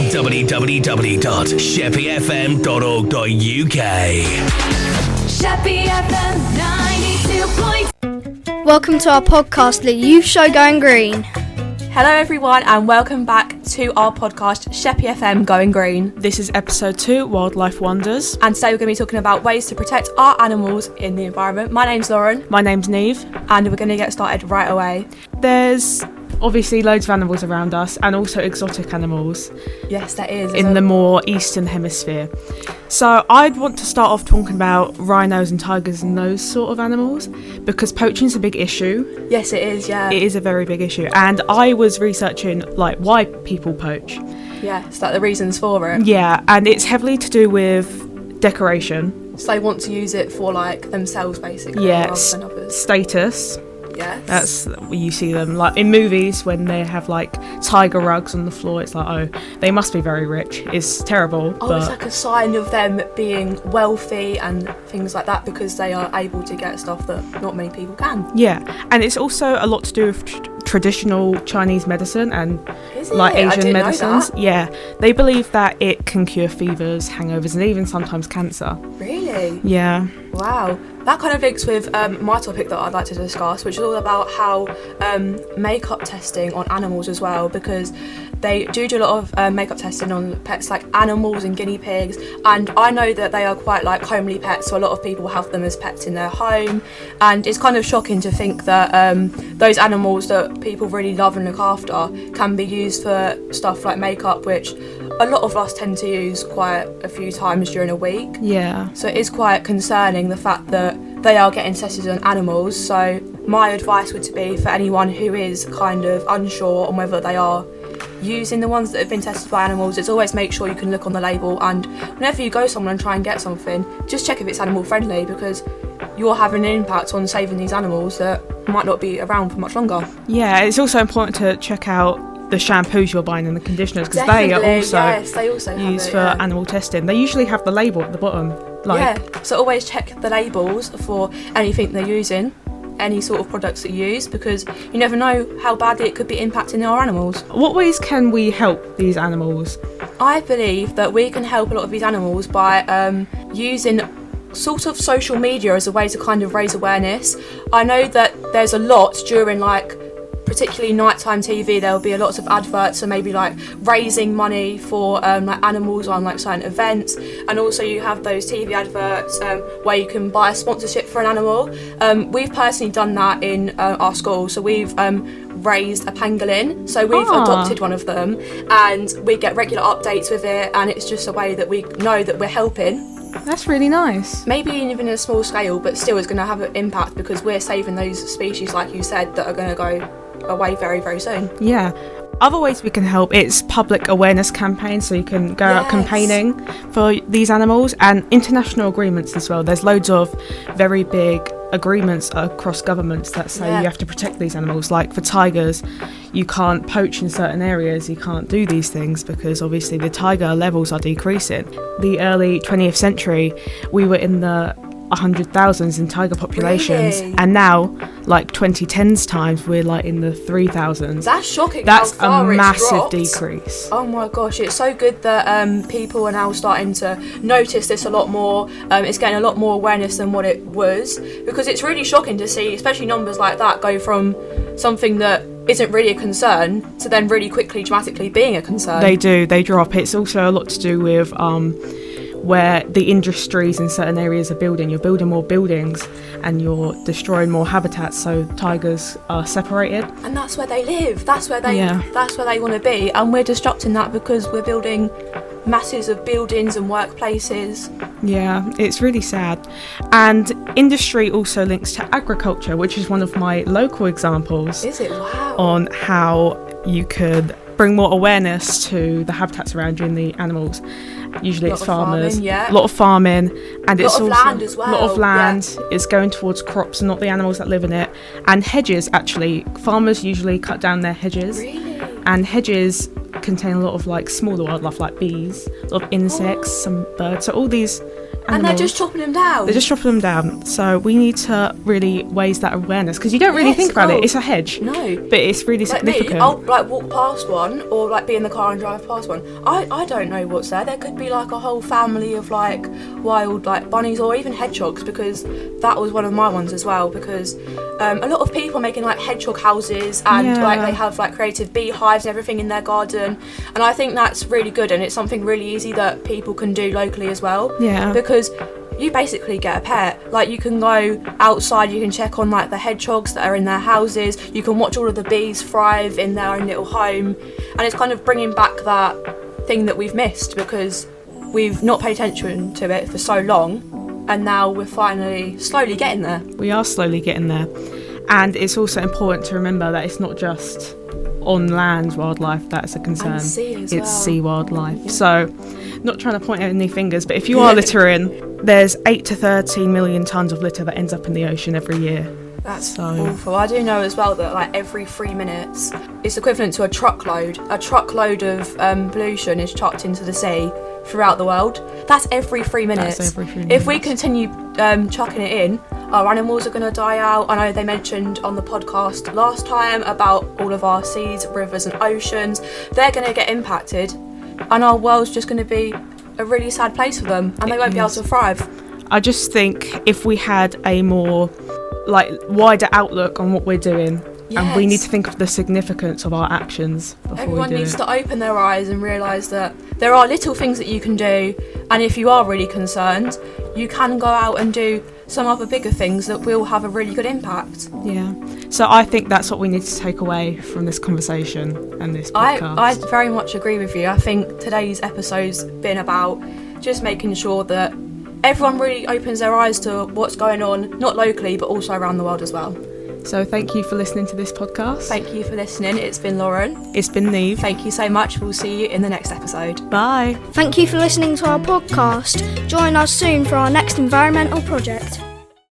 www.sheppeyfm.org.uk. Sheppey FM 92. Welcome to our podcast, the youth show Going Green. Hello everyone and welcome back to our podcast Sheppey FM Going Green. This is episode 2, Wildlife Wonders. And today we're going to be talking about ways to protect our animals in the environment. My name's Lauren. My name's Neve. And we're going to get started right away. There's obviously loads of animals around us and also exotic animals. Yes, there is. In the more eastern hemisphere. So I'd want to start off talking about rhinos and tigers and those sort of animals because poaching's a big issue. Yes, it is, yeah. It is a very big issue. And I was researching why people poach. Yeah, so the reasons for it. Yeah, and it's heavily to do with decoration. So they want to use it for themselves basically, yeah, rather than others. Status. Yes. That's you see them in movies when they have tiger rugs on the floor. It's they must be very rich. It's terrible. It's like a sign of them being wealthy and things like that because they are able to get stuff that not many people can. Yeah, and it's also a lot to do with traditional Chinese medicine and Asian medicines. Yeah, they believe that it can cure fevers, hangovers, and even sometimes cancer. Really? Yeah. Wow. That kind of links with my topic that I'd like to discuss, which is all about how makeup testing on animals as well, because they do a lot of makeup testing on pets like animals and guinea pigs, and I know that they are quite homely pets, so a lot of people have them as pets in their home, and it's kind of shocking to think that those animals that people really love and look after can be used for stuff like makeup, which a lot of us tend to use quite a few times during a week. Yeah. So it is quite concerning the fact that they are getting tested on animals. So my advice would be for anyone who is kind of unsure on whether they are using the ones that have been tested by animals, it's always make sure you can look on the label, and whenever you go somewhere and try and get something, just check if it's animal friendly, because you're having an impact on saving these animals that might not be around for much longer. Yeah, it's also important to check out the shampoos you're buying and the conditioners, because they are also used for animal testing. They usually have the label at the bottom. So always check the labels for anything they're using, any sort of products that you use, because you never know how badly it could be impacting our animals. What ways can we help these animals? I believe that we can help a lot of these animals by using sort of social media as a way to kind of raise awareness. I know that there's a lot during particularly nighttime TV, there'll be a lot of adverts, so maybe raising money for animals on certain events, and also you have those TV adverts where you can buy a sponsorship for an animal. We've personally done that in our school, so we've raised a pangolin, so we've adopted one of them, and we get regular updates with it, and it's just a way that we know that we're helping. That's really nice. Maybe even in a small scale, but still it's going to have an impact because we're saving those species, like you said, that are going to go away very, very soon. Yeah. Other ways we can help, it's public awareness campaigns, so you can go out campaigning for these animals, and international agreements as well. There's loads of very big agreements across governments that say you have to protect these animals. Like for tigers, you can't poach in certain areas, you can't do these things because obviously the tiger levels are decreasing. The early 20th century, we were in the 100,000s in tiger populations, and now 2010s times we're in the 3,000s. That's shocking. That's how far a massive dropped. decrease. Oh my gosh, it's so good that people are now starting to notice this a lot more. It's getting a lot more awareness than what it was, because it's really shocking to see, especially numbers like that, go from something that isn't really a concern to then really quickly dramatically being a concern. They drop. It's also a lot to do with where the industries in certain areas are building. You're building more buildings and you're destroying more habitats, so tigers are separated. And that's where they live. That's where they want to be. And we're disrupting that because we're building masses of buildings and workplaces. Yeah, it's really sad. And industry also links to agriculture, which is one of my local examples. Is it? Wow. On how you could bring more awareness to the habitats around you and the animals. Usually it's farmers, a lot of farming, and it's also land as well. A lot of land is going towards crops and not the animals that live in it. And hedges, actually, farmers usually cut down their hedges. Really? And hedges contain a lot of like smaller wildlife like bees, a lot of insects, some birds, so all these animals, and they're just chopping them down. They're just chopping them down. So we need to really raise that awareness, because you don't really think about it. It's a hedge. No. But it's really like significant. Me, I'll like walk past one, or like be in the car and drive past one. I don't know what's there. There could be like a whole family of like wild like bunnies or even hedgehogs, because that was one of my ones as well, because a lot of people are making like hedgehog houses, and like they have like creative beehives and everything in their garden, and I think that's really good, and it's something really easy that people can do locally as well. Yeah. Because you basically get a pet. Like, you can go outside, you can check on like the hedgehogs that are in their houses, you can watch all of the bees thrive in their own little home, and it's kind of bringing back that thing that we've missed, because we've not paid attention to it for so long, and now we're finally slowly getting there. We are slowly getting there. And it's also important to remember that it's not just on land wildlife that's a concern. And sea as it's well. Sea wildlife. Yeah. So, not trying to point out any fingers, but if you are littering, there's 8 to 13 million tonnes of litter that ends up in the ocean every year. That's awful. I do know as well that like every 3 minutes, it's equivalent to a truckload. A truckload of pollution is chucked into the sea throughout the world. That's every 3 minutes. That's every 3 minutes. If we continue chucking it in, our animals are going to die out. I know they mentioned on the podcast last time about all of our seas, rivers and oceans. They're going to get impacted, and our world's just going to be a really sad place for them, and they won't be able to thrive. I just think if we had a more like wider outlook on what we're doing, and we need to think of the significance of our actions before Everyone we do needs it. to open their eyes and realise that there are little things that you can do, and if you are really concerned, you can go out and do some other bigger things that will have a really good impact. Yeah. So I think that's what we need to take away from this conversation and this podcast. I very much agree with you. I think today's episode's been about just making sure that everyone really opens their eyes to what's going on, not locally, but also around the world as well. So thank you for listening to this podcast. Thank you for listening. It's been Lauren. It's been Neve. Thank you so much. We'll see you in the next episode. Bye. Thank you for listening to our podcast. Join us soon for our next environmental project.